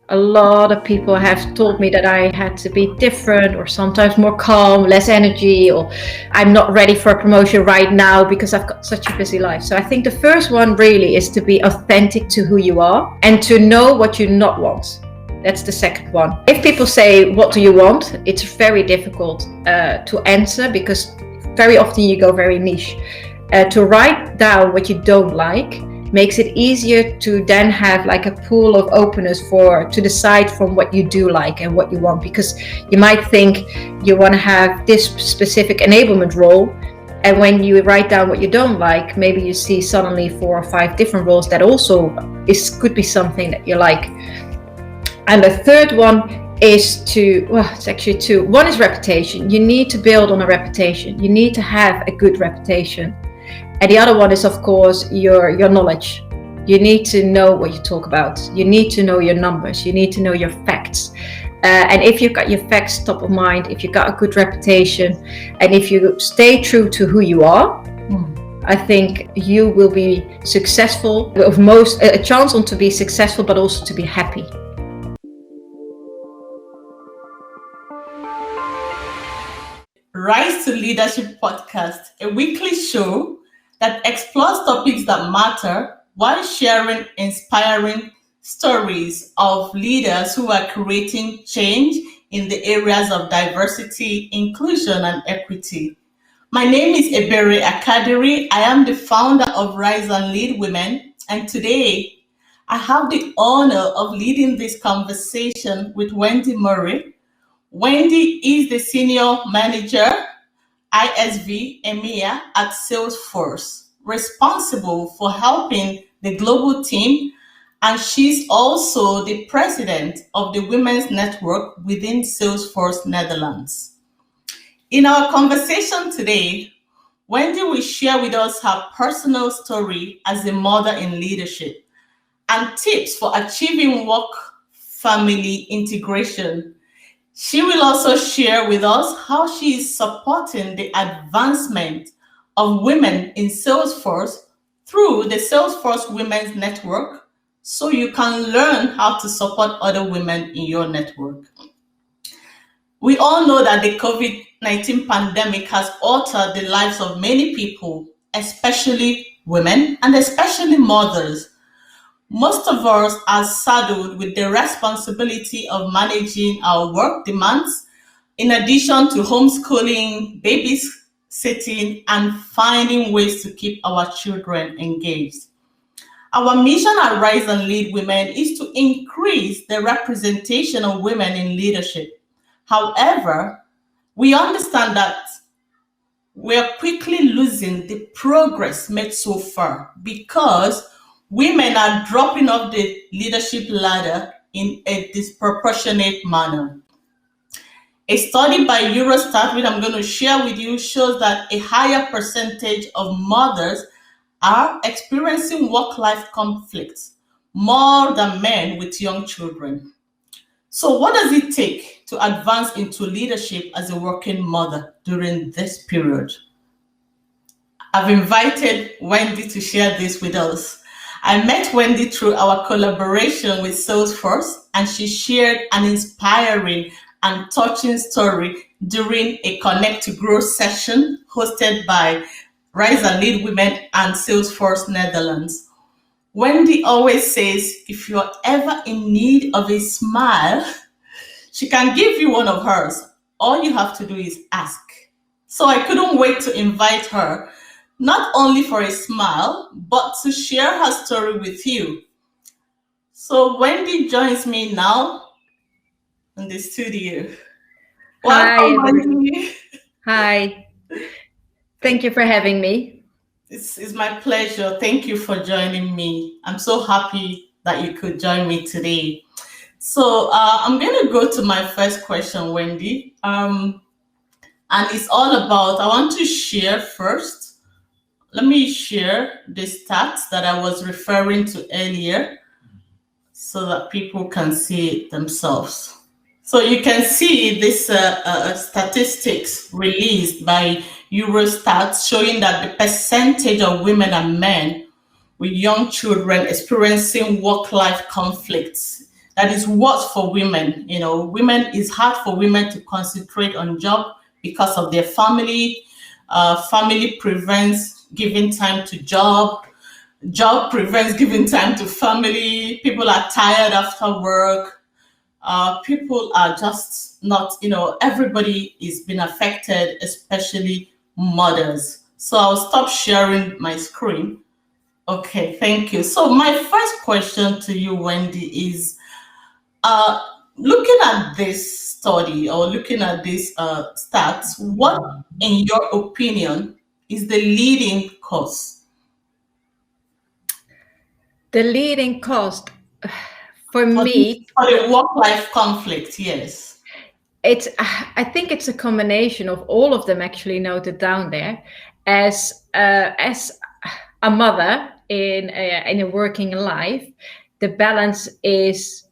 A lot of people have told me that I had to be different or sometimes more calm, less energy, or I'm not ready for a promotion right now because I've got such a busy life. So I think the first one really is to be authentic to who you are and to know what you not want. That's the second one. If people say, what do you want? It's very difficult to answer because very often you go very niche. To write down what you don't like makes it easier to then have like a pool of openness to decide from what you do like and what you want, because you might think you want to have this specific enablement role, and when you write down what you don't like, maybe you see suddenly 4 or 5 different roles that also could be something that you like. And the third one is it's actually two. One is reputation. You need to build on a reputation. You need to have a good reputation. And the other one is, of course, your knowledge. You need to know what you talk about. You need to know your numbers. You need to know your facts. And if you've got your facts top of mind, if you've got a good reputation, and if you stay true to who you are, I think you will be successful, with a chance on to be successful, but also to be happy. Rise to Leadership Podcast, a weekly show that explores topics that matter while sharing inspiring stories of leaders who are creating change in the areas of diversity, inclusion, and equity. My name is Ebere Akadiri. I am the founder of Rise and Lead Women, and today I have the honor of leading this conversation with Wendy Moree. Wendy is the Senior Manager, ISV EMEA at Salesforce, responsible for helping the global team, and she's also the President of the Women's Network within Salesforce Netherlands. In our conversation today, Wendy will share with us her personal story as a mother in leadership and tips for achieving work-family integration. She will also share with us how she is supporting the advancement of women in Salesforce through the Salesforce Women's Network, so you can learn how to support other women in your network. We all know that the COVID-19 pandemic has altered the lives of many people, especially women and especially mothers. Most of us are saddled with the responsibility of managing our work demands, in addition to homeschooling, babysitting, and finding ways to keep our children engaged. Our mission at Rise and Lead Women is to increase the representation of women in leadership. However, we understand that we are quickly losing the progress made so far because women are dropping off the leadership ladder in a disproportionate manner. A study by Eurostat, which I'm going to share with you, shows that a higher percentage of mothers are experiencing work-life conflicts more than men with young children. So what does it take to advance into leadership as a working mother during this period? I've invited Wendy to share this with us. I met Wendy through our collaboration with Salesforce, and she shared an inspiring and touching story during a Connect to Grow session hosted by Rise and Lead Women and Salesforce Netherlands. Wendy always says, if you're ever in need of a smile, she can give you one of hers. All you have to do is ask. So I couldn't wait to invite her, not only for a smile, but to share her story with you. So Wendy joins me now in the studio. Hi, Welcome, everybody. Wendy. Hi. Thank you for having me. It's my pleasure. Thank you for joining me. I'm so happy that you could join me today. So I'm going to go to my first question, Wendy. And it's all about, I want to share first. Let me share the stats that I was referring to earlier so that people can see it themselves. So you can see this statistics released by Eurostat showing that the percentage of women and men with young children experiencing work-life conflicts that is worse for women. Women, it's hard for women to concentrate on job because of their family. Family prevents giving time to job. Job prevents giving time to family. People are tired after work. People are just not, everybody is being affected, especially mothers. So I'll stop sharing my screen. Okay, thank you. So my first question to you, Wendy, is uh, looking at this study or looking at this stats, what, in your opinion, is the leading cause? The leading cause for For me, the work-life conflict, yes. I think it's a combination of all of them actually noted down there. As a mother in a working life, the balance is,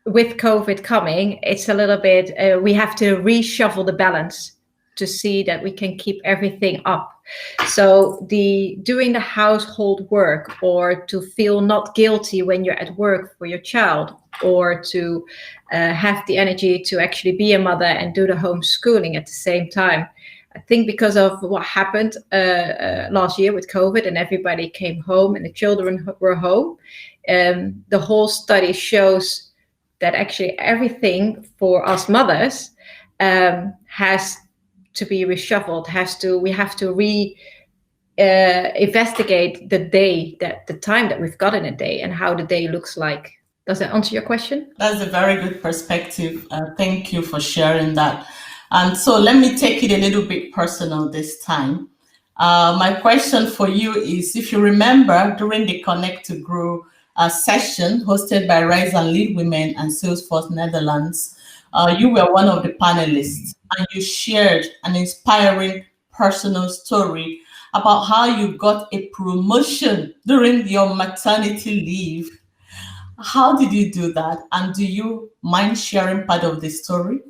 with COVID coming, it's a little bit, we have to reshuffle the balance to see that we can keep everything up. So doing the household work, or to feel not guilty when you're at work for your child, or to have the energy to actually be a mother and do the homeschooling at the same time. I think because of what happened last year with COVID, and everybody came home and the children were home, the whole study shows that actually everything for us mothers has to be reshuffled. We have to investigate the time that we've got in a day, and how the day looks like. Does that answer your question? That's a very good perspective. Thank you for sharing that. And so let me take it a little bit personal this time. My question for you is, if you remember during the Connect to Grow session hosted by Rise and Lead Women and Salesforce Netherlands, you were one of the panelists, and you shared an inspiring personal story about how you got a promotion during your maternity leave. How did you do that? And do you mind sharing part of the story?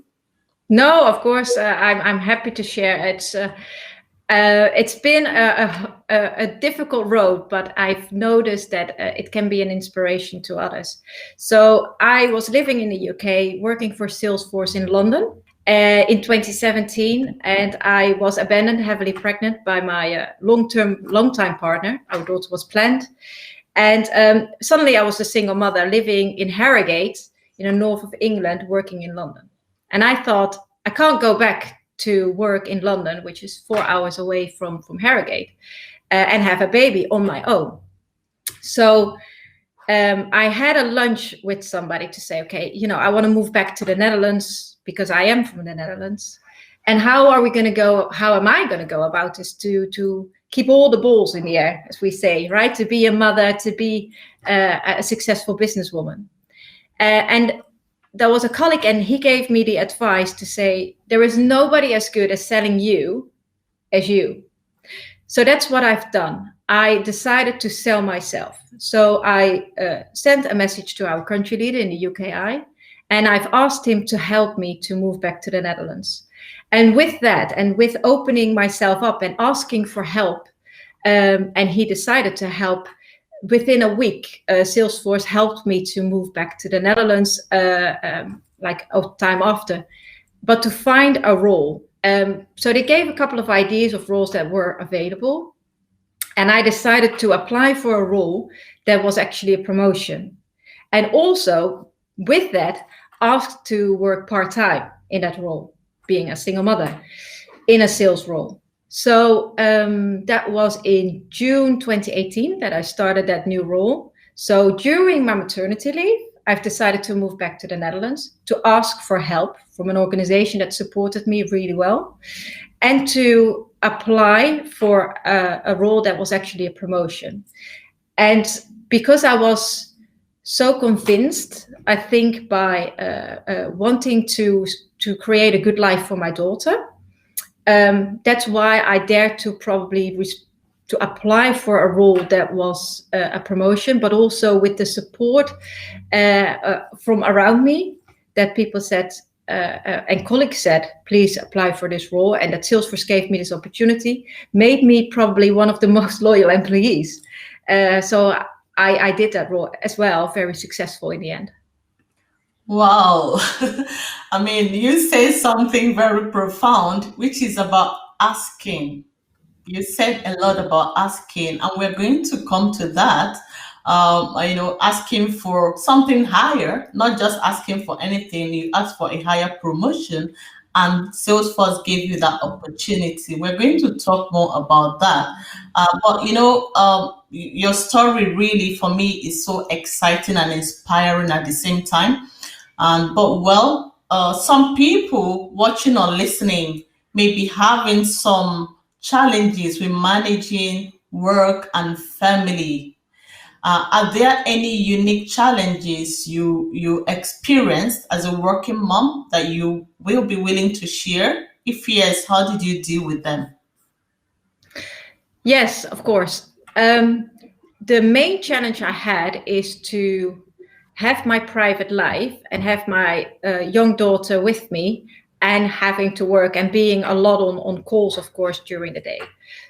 No, of course, I'm happy to share. It's been a difficult road, but I've noticed that it can be an inspiration to others. So I was living in the UK, working for Salesforce in London in 2017, and I was abandoned, heavily pregnant by my long-time partner. Our daughter was planned. And suddenly I was a single mother living in Harrogate, in the north of England, working in London. And I thought, I can't go back to work in London, which is 4 hours away from Harrogate, and have a baby on my own. So I had a lunch with somebody to say, okay, I want to move back to the Netherlands because I am from the Netherlands. And how am I going to go about this to keep all the balls in the air, as we say, right? To be a mother, to be a successful businesswoman. And there was a colleague, and he gave me the advice to say, there is nobody as good at selling you as you. So that's what I've done. I decided to sell myself. So I sent a message to our country leader in the UKI, and I've asked him to help me to move back to the Netherlands. And with that, and with opening myself up and asking for help, and he decided to help, within a week, Salesforce helped me to move back to the Netherlands, like a time after, but to find a role. So they gave a couple of ideas of roles that were available. And I decided to apply for a role that was actually a promotion. And also, with that, asked to work part-time in that role, being a single mother, in a sales role. So that was in June 2018 that I started that new role. So during my maternity leave, I've decided to move back to the Netherlands to ask for help from an organization that supported me really well, and to apply for a role that was actually a promotion. And because I was so convinced, I think, by wanting to create a good life for my daughter, that's why I dared to probably to apply for a role that was a promotion, but also with the support from around me, that people said, and colleagues said, please apply for this role, and that Salesforce gave me this opportunity, made me probably one of the most loyal employees. So I did that role as well, very successful in the end. Wow. I mean, you say something very profound, which is about asking. You said a lot about asking, and we're going to come to that. Asking for something higher, not just asking for anything. You ask for a higher promotion, and Salesforce gave you that opportunity. We're going to talk more about that. Your story really, for me, is so exciting and inspiring at the same time. Some people watching or listening may be having some challenges with managing work and family. Are there any unique challenges you experienced as a working mom that you will be willing to share? If yes, how did you deal with them? Yes, of course. The main challenge I had is to have my private life and have my young daughter with me and having to work and being a lot on calls, of course, during the day.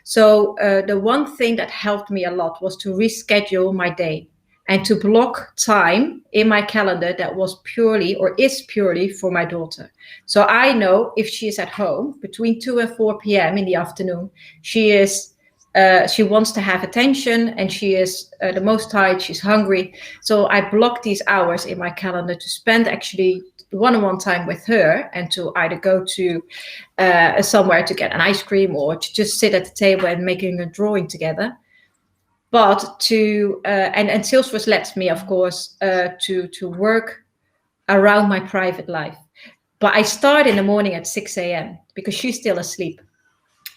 So the one thing that helped me a lot was to reschedule my day and to block time in my calendar that was purely or is purely for my daughter. So I know if she is at home between 2 and 4 p.m. in the afternoon, she wants to have attention and she is the most tired, she's hungry. So I block these hours in my calendar to spend actually one-on-one time with her and to either go to somewhere to get an ice cream or to just sit at the table and making a drawing together. But and Salesforce lets me, of course, to work around my private life. But I start in the morning at 6 a.m. because she's still asleep.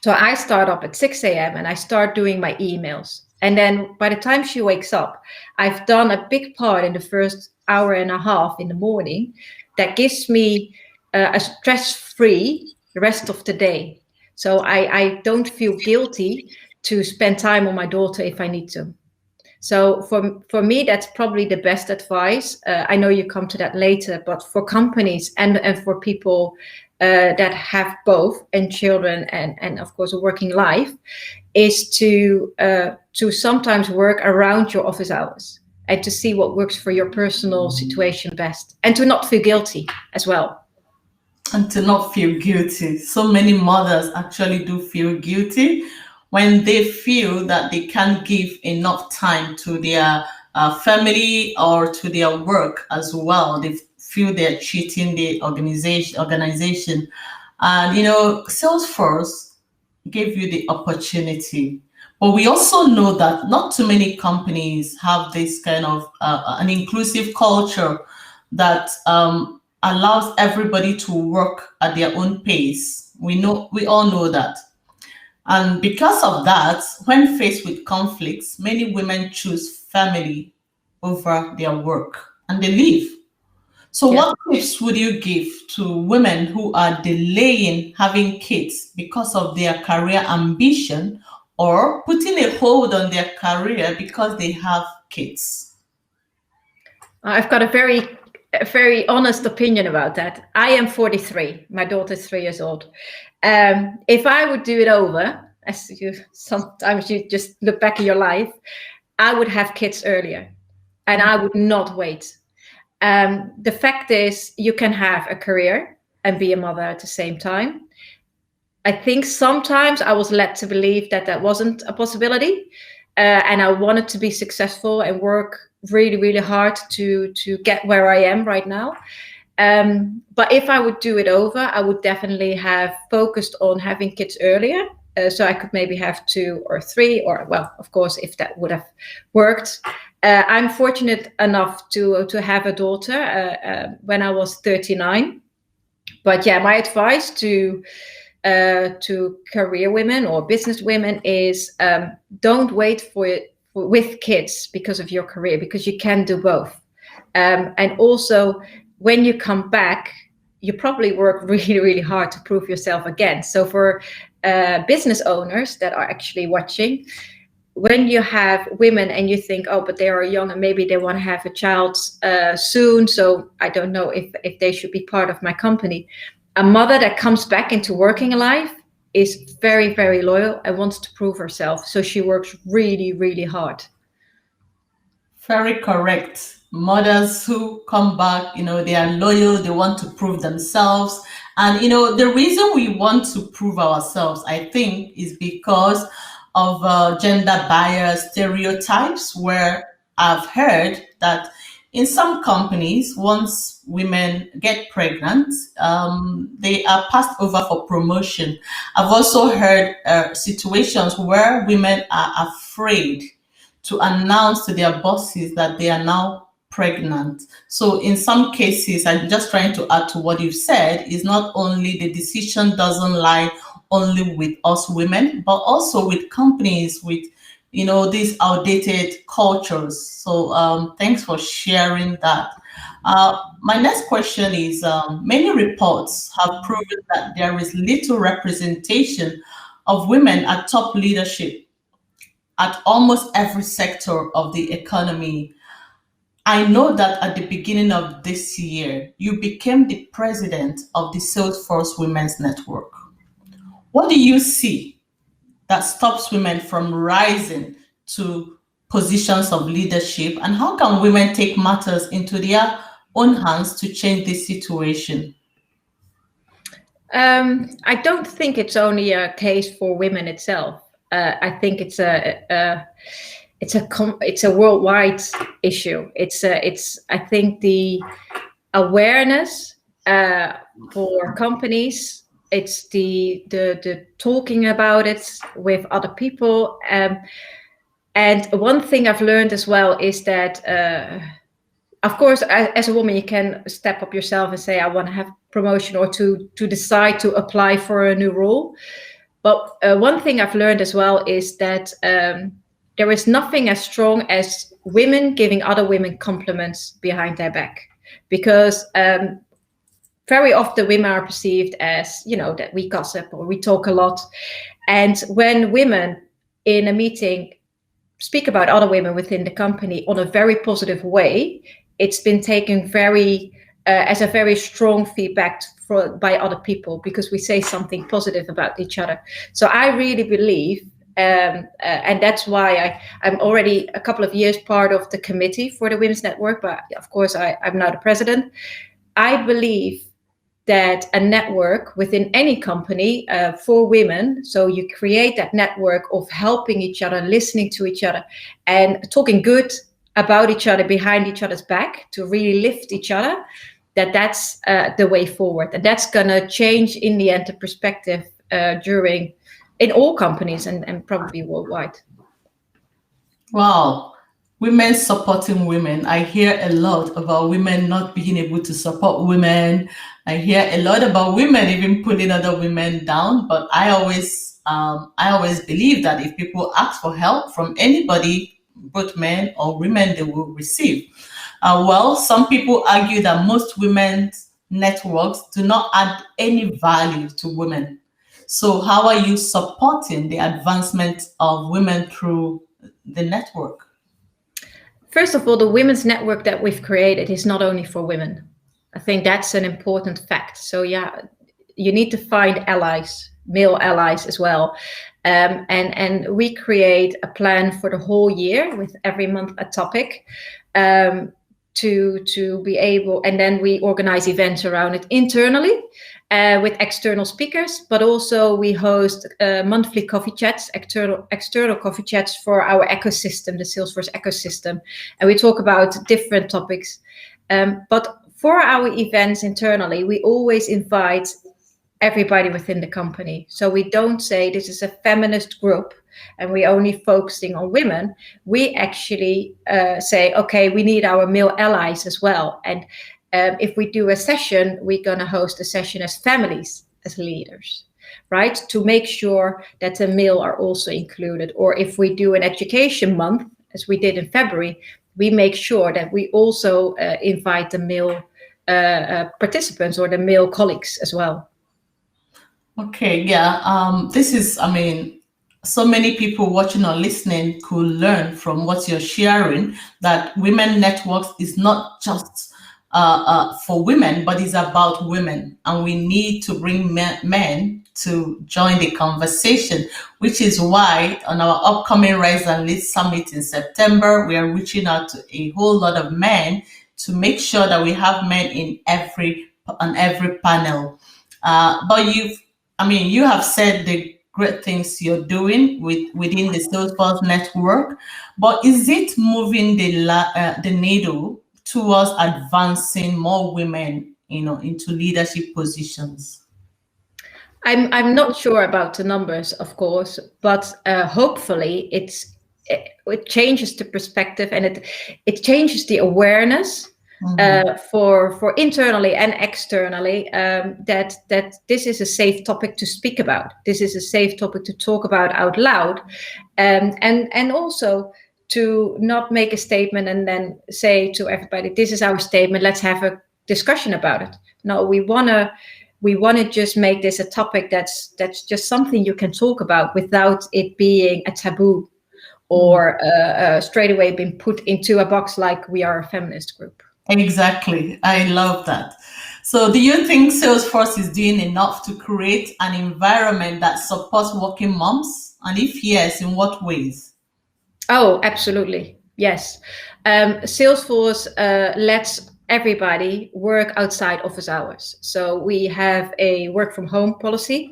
So I start up at 6 a.m. and I start doing my emails. And then by the time she wakes up, I've done a big part in the first hour and a half in the morning that gives me a stress-free rest of the day. So I don't feel guilty to spend time on my daughter if I need to. So for me, that's probably the best advice. I know you come to that later, but for companies and for people that have both and children and of course a working life, is to sometimes work around your office hours and to see what works for your personal situation best and to not feel guilty as well. And to not feel guilty. So many mothers actually do feel guilty when they feel that they can't give enough time to their family or to their work as well. They feel they're cheating the organization. And Salesforce gave you the opportunity. But we also know that not too many companies have this kind of an inclusive culture that allows everybody to work at their own pace. We all know that. And because of that, when faced with conflicts, many women choose family over their work and they leave. So, Yeah. what tips would you give to women who are delaying having kids because of their career ambition or putting a hold on their career because they have kids? I've got a very honest opinion about that. I am 43. My daughter's 3 years old. If I would do it over, as you sometimes you just look back in your life, I would have kids earlier, and I would not wait. The fact is, you can have a career and be a mother at the same time. I think sometimes I was led to believe that that wasn't a possibility, and I wanted to be successful and work really, really hard to get where I am right now. But if I would do it over, I would definitely have focused on having kids earlier. So I could maybe have 2 or 3, or well, of course, if that would have worked. I'm fortunate enough to have a daughter when I was 39. But yeah, my advice to career women or business women is don't wait for it with kids because of your career, because you can do both. And also, when you come back, you probably work really, really hard to prove yourself again. So for business owners that are actually watching, when you have women and you think, oh, but they are young and maybe they want to have a child soon, so I don't know if they should be part of my company. A mother that comes back into working life is very, very loyal and wants to prove herself. So she works really, really hard. Very correct. Mothers who come back, they are loyal, they want to prove themselves. And, the reason we want to prove ourselves, I think, is because of gender bias stereotypes, where I've heard that in some companies, once women get pregnant, they are passed over for promotion. I've also heard situations where women are afraid to announce to their bosses that they are now pregnant. So in some cases, I'm just trying to add to what you've said, is not only the decision doesn't lie only with us women, but also with companies with these outdated cultures. So thanks for sharing that. My next question is, many reports have proven that there is little representation of women at top leadership at almost every sector of the economy. I know that at the beginning of this year, you became the president of the Salesforce Women's Network. What do you see that stops women from rising to positions of leadership? And how can women take matters into their own hands to change this situation? I don't think it's only a case for women itself. I think it's a worldwide issue. I think the awareness for companies. It's the talking about it with other people. And one thing I've learned as well is that, of course, as a woman, you can step up yourself and say, I want to have promotion, or to decide to apply for a new role. But one thing I've learned as well is that there is nothing as strong as women giving other women compliments behind their back, because very often women are perceived as, that we gossip or we talk a lot. And when women in a meeting speak about other women within the company on a very positive way, it's been taken as a very strong feedback by other people, because we say something positive about each other. So I really believe, and that's why I'm already a couple of years part of the committee for the Women's Network, but of course I'm now the president. I believe that a network within any company for women, so you create that network of helping each other, listening to each other, and talking good about each other behind each other's back to really lift each other, that's the way forward. And that's going to change in the end the perspective in all companies and probably worldwide. Wow. Women supporting women. I hear a lot about women not being able to support women. I hear a lot about women even pulling other women down. But I always believe that if people ask for help from anybody, both men or women, they will receive. Well, some people argue that most women's networks do not add any value to women. So how are you supporting the advancement of women through the network? First of all, the women's network that we've created is not only for women. I think that's an important fact. So yeah, you need to find allies, male allies as well. And we create a plan for the whole year with every month a topic to be able, and then we organize events around it internally with external speakers, but also we host monthly coffee chats, external coffee chats for our ecosystem, the Salesforce ecosystem, and we talk about different topics. But for our events internally, we always invite everybody within the company. So we don't say this is a feminist group and we're only focusing on women. We actually say, okay, we need our male allies as well. And if we do a session, we're going to host a session as families, as leaders, right? To make sure that the male are also included. Or if we do an education month, as we did in February, we make sure that we also invite the male participants or the male colleagues as well. Okay, yeah. This is, so many people watching or listening could learn from what you're sharing, that Women Networks is not just for women, but it's about women. And we need to bring men to join the conversation, which is why on our upcoming Rise and Lead Summit in September, we are reaching out to a whole lot of men to make sure that we have men on every panel. But you have said the great things you're doing within the Salesforce network, but is it moving the needle towards advancing more women, into leadership positions? I'm not sure about the numbers, of course, but hopefully it changes the perspective, and it changes the awareness for internally and externally, that this is a safe topic to speak about. This is a safe topic to talk about out loud, and also to not make a statement and then say to everybody, "This is our statement. Let's have a discussion about it." No, we want to just make this a topic that's just something you can talk about without it being a taboo or straight away being put into a box like we are a feminist group. Exactly. I love that. So do you think Salesforce is doing enough to create an environment that supports working moms? And if yes, in what ways? Oh, absolutely. Yes. Salesforce lets everybody work outside office hours. So we have a work from home policy,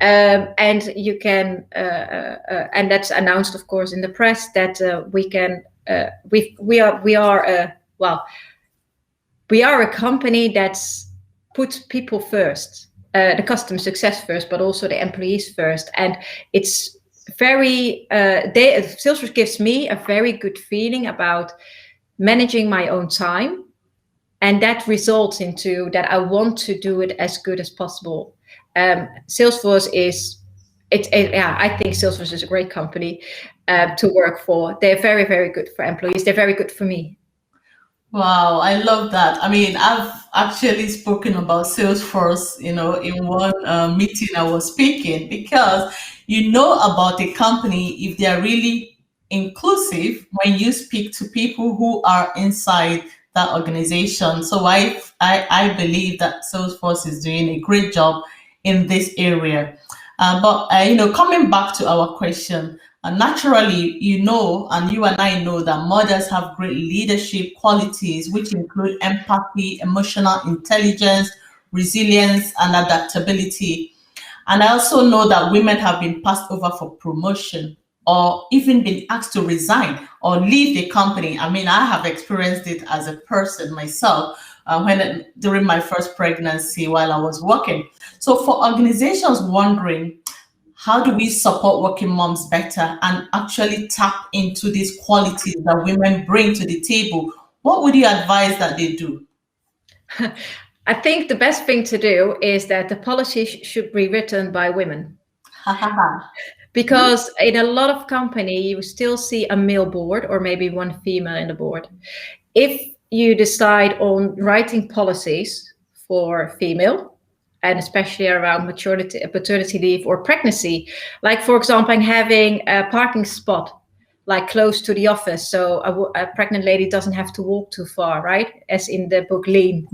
and you can, and that's announced, of course, in the press, that we can. We are a company that's put people first, the customer success first, but also the employees first, and it's very. Salesforce gives me a very good feeling about managing my own time. And that results into that I want to do it as good as possible. Salesforce I think Salesforce is a great company to work for. They're very, very good for employees. They're very good for me. Wow, I love that. I mean, I've actually spoken about Salesforce, in one meeting I was speaking, because you know about a company if they're really inclusive when you speak to people who are inside that organization. So I believe that Salesforce is doing a great job in this area. But coming back to our question, naturally, and you and I know that mothers have great leadership qualities, which include empathy, emotional intelligence, resilience, and adaptability. And I also know that women have been passed over for promotion or even been asked to resign or leave the company. I mean, I have experienced it as a person myself during my first pregnancy while I was working. So for organizations wondering, how do we support working moms better and actually tap into these qualities that women bring to the table, what would you advise that they do? I think the best thing to do is that the policy should be written by women. Because in a lot of companies, you still see a male board or maybe one female in the board. If you decide on writing policies for female, and especially around paternity leave or pregnancy, like, for example, having a parking spot like close to the office, so a pregnant lady doesn't have to walk too far, right? As in the book Lean.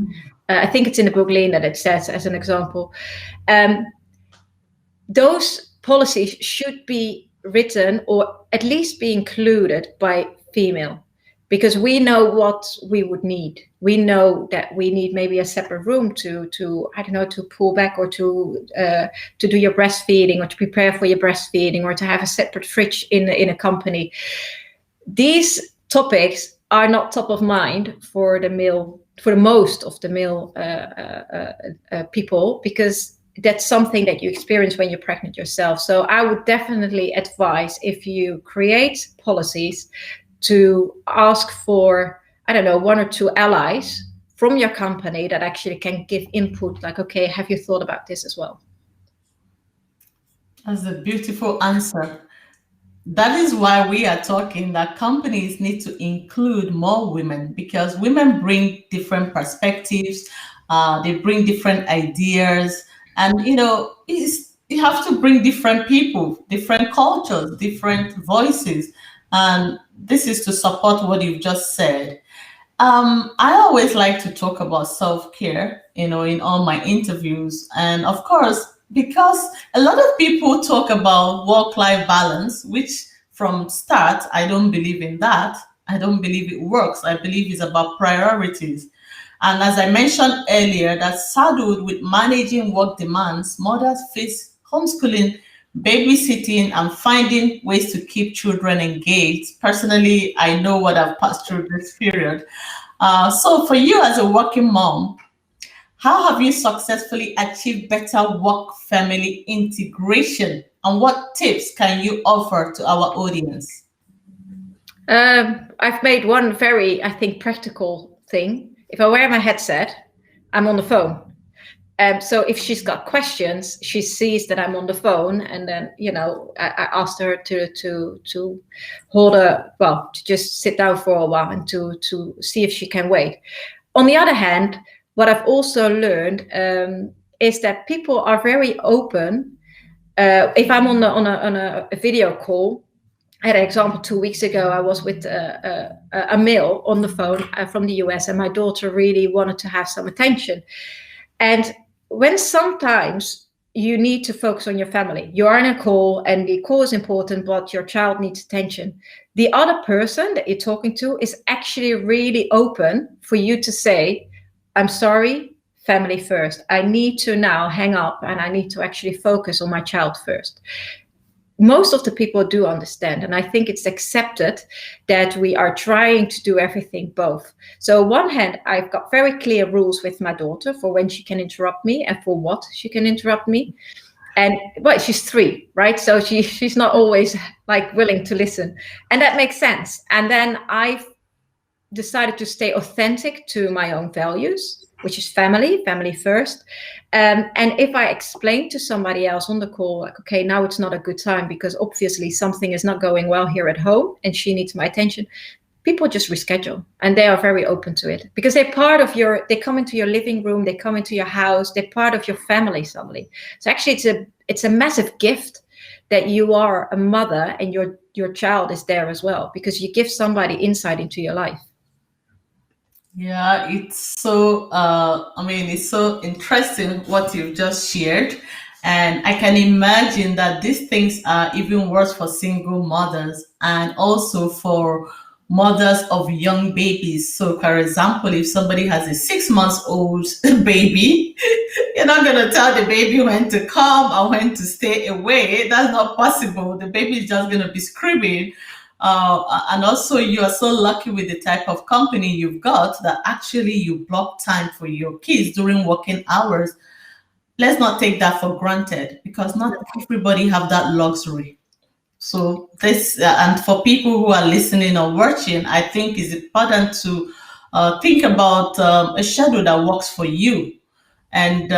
I think it's in the book Lean that it says as an example. Those policies should be written or at least be included by female, because we know what we would need. We know that we need maybe a separate room to pull back, or to do your breastfeeding, or to prepare for your breastfeeding, or to have a separate fridge in a company. These topics are not top of mind for the most of the male people, because that's something that you experience when you're pregnant yourself. So I would definitely advise, if you create policies, to ask for, one or two allies from your company that actually can give input, like, okay, have you thought about this as well? That's a beautiful answer. That is why we are talking that companies need to include more women, because women bring different perspectives, they bring different ideas, and you have to bring different people, different cultures, different voices, and this is to support what you've just said. I always like to talk about self-care, in all my interviews, and of course, because a lot of people talk about work-life balance, which from start, I don't believe in that. I don't believe it works. I believe it's about priorities. And as I mentioned earlier, that saddled with managing work demands, mothers face homeschooling, babysitting, and finding ways to keep children engaged. Personally, I know what I've passed through this period. So for you as a working mom, how have you successfully achieved better work-family integration? And what tips can you offer to our audience? I've made one very, I think, practical thing. If I wear my headset, I'm on the phone. So if she's got questions, she sees that I'm on the phone, and then I asked her to hold to just sit down for a while and to see if she can wait. On the other hand, what I've also learned is that people are very open. If I'm on a video call, I had an example 2 weeks ago. I was with a male on the phone from the US, and my daughter really wanted to have some attention. And when sometimes you need to focus on your family, you are in a call and the call is important, but your child needs attention. The other person that you're talking to is actually really open for you to say, I'm sorry, family first. I need to now hang up and I need to actually focus on my child first. Most of the people do understand, and I think it's accepted that we are trying to do everything both. So on one hand, I've got very clear rules with my daughter for when she can interrupt me and for what she can interrupt me. And well, she's 3, right? So she's not always like willing to listen, and that makes sense. And then I've decided to stay authentic to my own values, which is family first. And if I explain to somebody else on the call, like, okay, now it's not a good time because obviously something is not going well here at home and she needs my attention, people just reschedule, and they are very open to it because they're part of they come into your living room, they come into your house, they're part of your family suddenly. So actually it's a massive gift that you are a mother and your child is there as well, because you give somebody insight into your life. Yeah, it's so, it's so interesting what you've just shared. And I can imagine that these things are even worse for single mothers and also for mothers of young babies. So, for example, if somebody has a 6-month-old baby, you're not going to tell the baby when to come or when to stay away. That's not possible. The baby is just going to be screaming. And also, you are so lucky with the type of company you've got that actually you block time for your kids during working hours. Let's not take that for granted because not everybody have that luxury. So this, and for people who are listening or watching, I think it's important to think about a schedule that works for you. And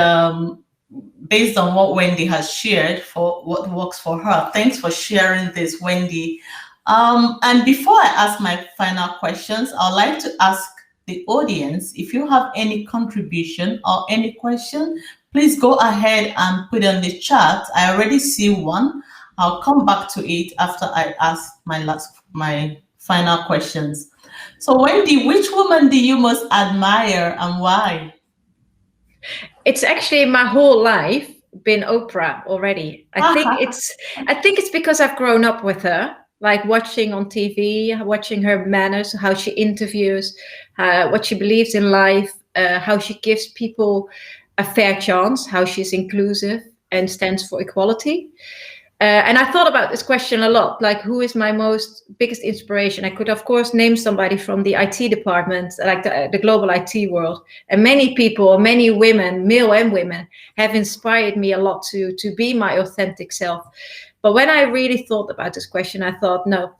based on what Wendy has shared, for what works for her. Thanks for sharing this, Wendy. And before I ask my final questions, I'd like to ask the audience, if you have any contribution or any question, please go ahead and put it on the chat. I already see one. I'll come back to it after I ask my final questions. So Wendy, which woman do you most admire and why? It's actually my whole life been Oprah already. I think it's because I've grown up with her, like watching on TV, watching her manners, how she interviews, what she believes in life, how she gives people a fair chance, how she's inclusive and stands for equality. And I thought about this question a lot, like who is my biggest inspiration? I could, of course, name somebody from the IT department, like the global IT world. And many people, many women, male and women, have inspired me a lot to be my authentic self. But when I really thought about this question, I thought, no,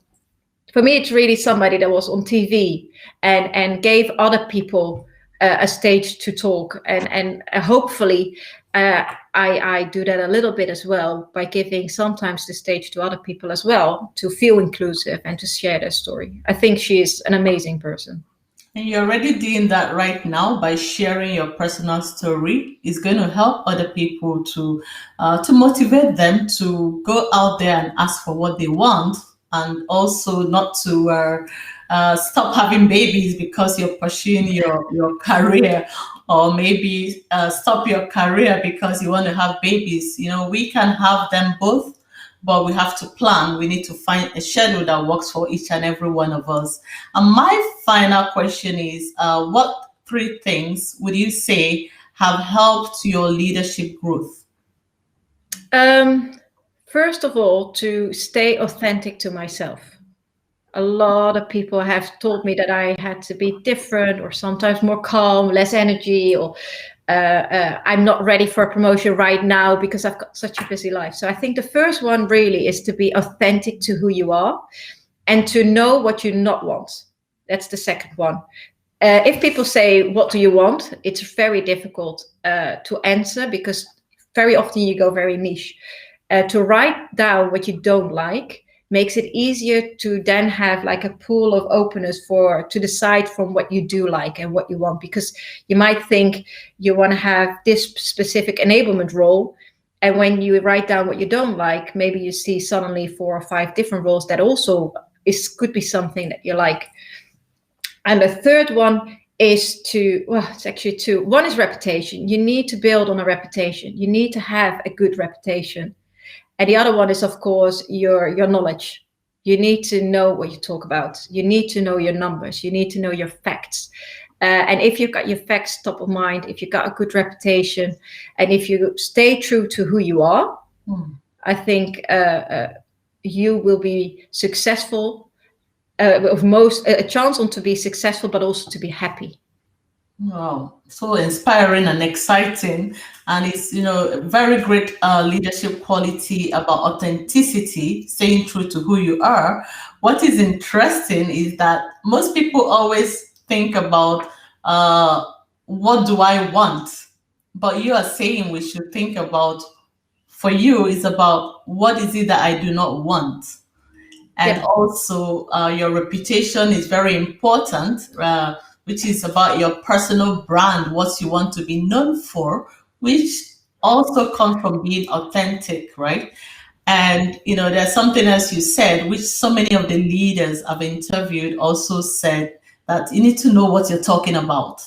for me, it's really somebody that was on TV and gave other people a stage to talk. And hopefully I do that a little bit as well by giving sometimes the stage to other people as well to feel inclusive and to share their story. I think she is an amazing person. And you're already doing that right now by sharing your personal story. It's going to help other people to motivate them to go out there and ask for what they want, and also not to stop having babies because you're pursuing your career. or maybe stop your career because you want to have babies. We can have them both, but we have to plan. We need to find a schedule that works for each and every one of us. And my final question is, what 3 things would you say have helped your leadership growth? First of all, to stay authentic to myself. A lot of people have told me that I had to be different, or sometimes more calm, less energy, or I'm not ready for a promotion right now because I've got such a busy life. So I think the first one really is to be authentic to who you are and to know what you not want. That's the second one. If people say, what do you want? It's very difficult to answer, because very often you go very niche. To write down what you don't like makes it easier to then have like a pool of openness to decide from what you do like and what you want. Because you might think you want to have this specific enablement role, and when you write down what you don't like, maybe you see suddenly 4 or 5 different roles that also could be something that you like. And the third one is it's actually 2. One is reputation. You need to build on a reputation. You need to have a good reputation. And the other one is, of course, your knowledge. You need to know what you talk about. You need to know your numbers. You need to know your facts. And if you've got your facts top of mind, if you've got a good reputation, and if you stay true to who you are, I think you will be successful, a chance on to be successful, but also to be happy. Wow, so inspiring and exciting. And it's, a very great leadership quality about authenticity, staying true to who you are. What is interesting is that most people always think about what do I want? But you are saying we should think about, for you, it's about what is it that I do not want? And also your reputation is very important, which is about your personal brand, what you want to be known for, which also comes from being authentic, right? And there's something else you said, which so many of the leaders I've interviewed also said, that you need to know what you're talking about.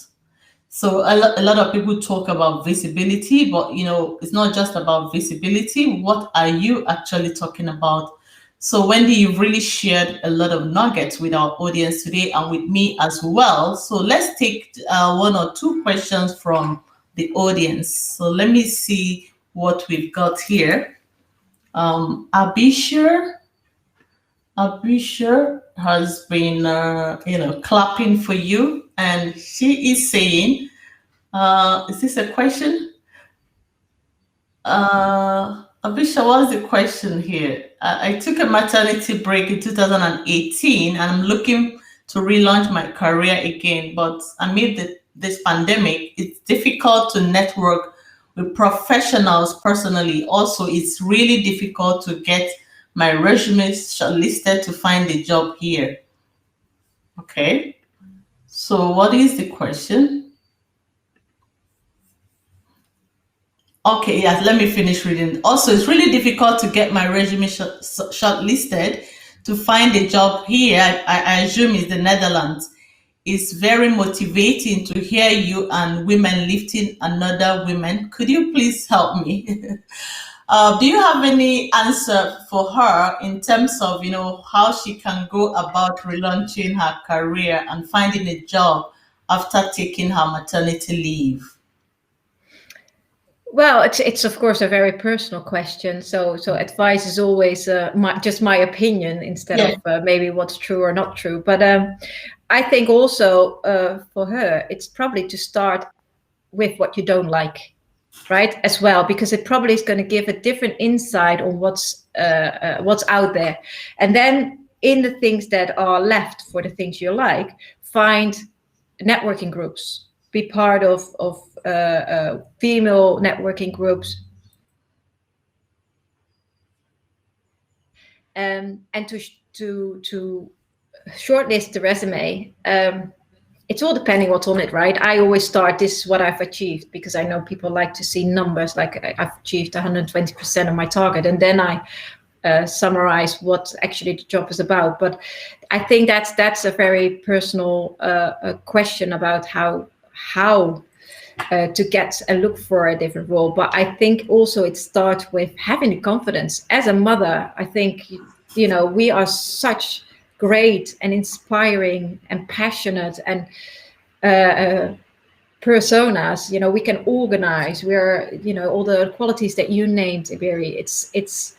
So a lot of people talk about visibility, but it's not just about visibility. What are you actually talking about? So Wendy, you've really shared a lot of nuggets with our audience today and with me as well. So let's take 1 or 2 questions from the audience. So let me see what we've got here. Abisha has been, clapping for you, and she is saying, is this a question? Abisha, what's the question here? I took a maternity break in 2018, and I'm looking to relaunch my career again. But amid this pandemic, it's difficult to network with professionals personally. Also, it's really difficult to get my resume shortlisted to find a job here. Okay. So what is the question? Okay, yes, let me finish reading. Also, it's really difficult to get my resume shortlisted to find a job here. I assume it's the Netherlands. It's very motivating to hear you and women lifting another women. Could you please help me? Do you have any answer for her in terms of, how she can go about relaunching her career and finding a job after taking her maternity leave? Well, it's of course a very personal question. So advice is always just my opinion instead of maybe what's true or not true. But I think also for her, it's probably to start with what you don't like, right? As well, because it probably is going to give a different insight on what's out there, and then in the things that are left for the things you like, find networking groups. Be part of female networking groups, and to shortlist the resume. It's all depending what's on it, right? I always start, this is what I've achieved, because I know people like to see numbers, like I've achieved 120% of my target, and then I summarize what actually the job is about. But I think that's a very personal question about how to get and look for a different role. But I think also it starts with having the confidence. As a mother, I think, we are such great and inspiring and passionate and personas. We can organize. We're, all the qualities that you named, Iberi. It's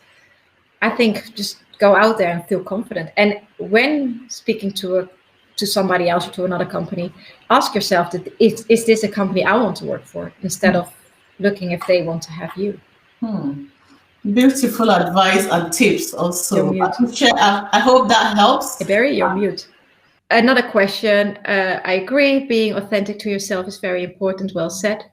I think just go out there and feel confident. And when speaking to somebody else or to another company, ask yourself that is this a company I want to work for, instead of looking if they want to have you. Beautiful advice and tips also. I hope that helps. Barry, you're mute. Another question. I agree. Being authentic to yourself is very important. Well said.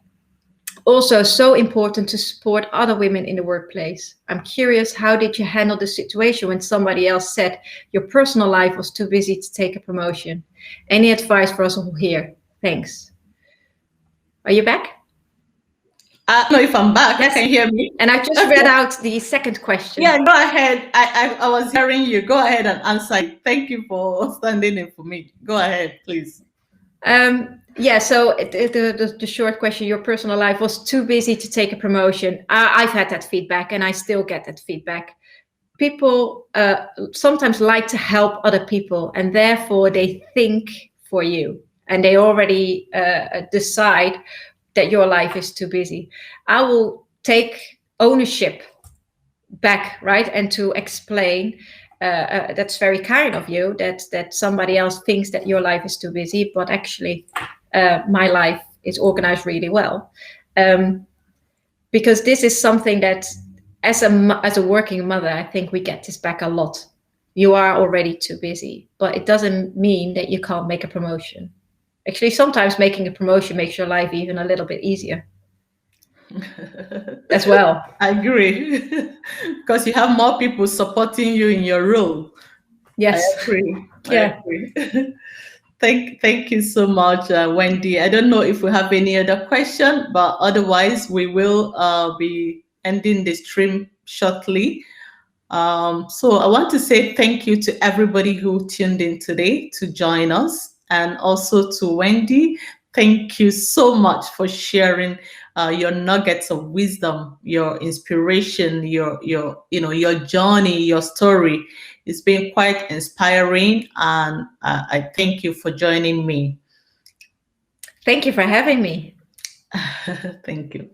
Also, so important to support other women in the workplace. I'm curious, how did you handle the situation when somebody else said your personal life was too busy to take a promotion? Any advice for us all here? Thanks. Are you back? I don't know if I'm back. Yes. Can you hear me? And I just read out the second question. Yeah, go ahead. I was hearing you. Go ahead and answer. Thank you for standing in for me. Go ahead, please. Yeah, so the short question, your personal life was too busy to take a promotion. I've had that feedback, and I still get that feedback. People sometimes like to help other people, and therefore they think for you, and they already decide that your life is too busy. I will take ownership back, right? And to explain, that's very kind of you, that somebody else thinks that your life is too busy, but actually my life is organized really well. Because this is something that as a working mother, I think we get this back a lot. You are already too busy, but it doesn't mean that you can't make a promotion. Actually, sometimes making a promotion makes your life even a little bit easier. As well. I agree. Because you have more people supporting you in your role. Yes. I agree. Yeah. I agree. Thank you so much, Wendy. I don't know if we have any other question, but otherwise we will be ending the stream shortly. So I want to say thank you to everybody who tuned in today to join us, and also to Wendy. Thank you so much for sharing your nuggets of wisdom, your inspiration, your journey, your story. It's been quite inspiring, and I thank you for joining me. Thank you for having me. Thank you.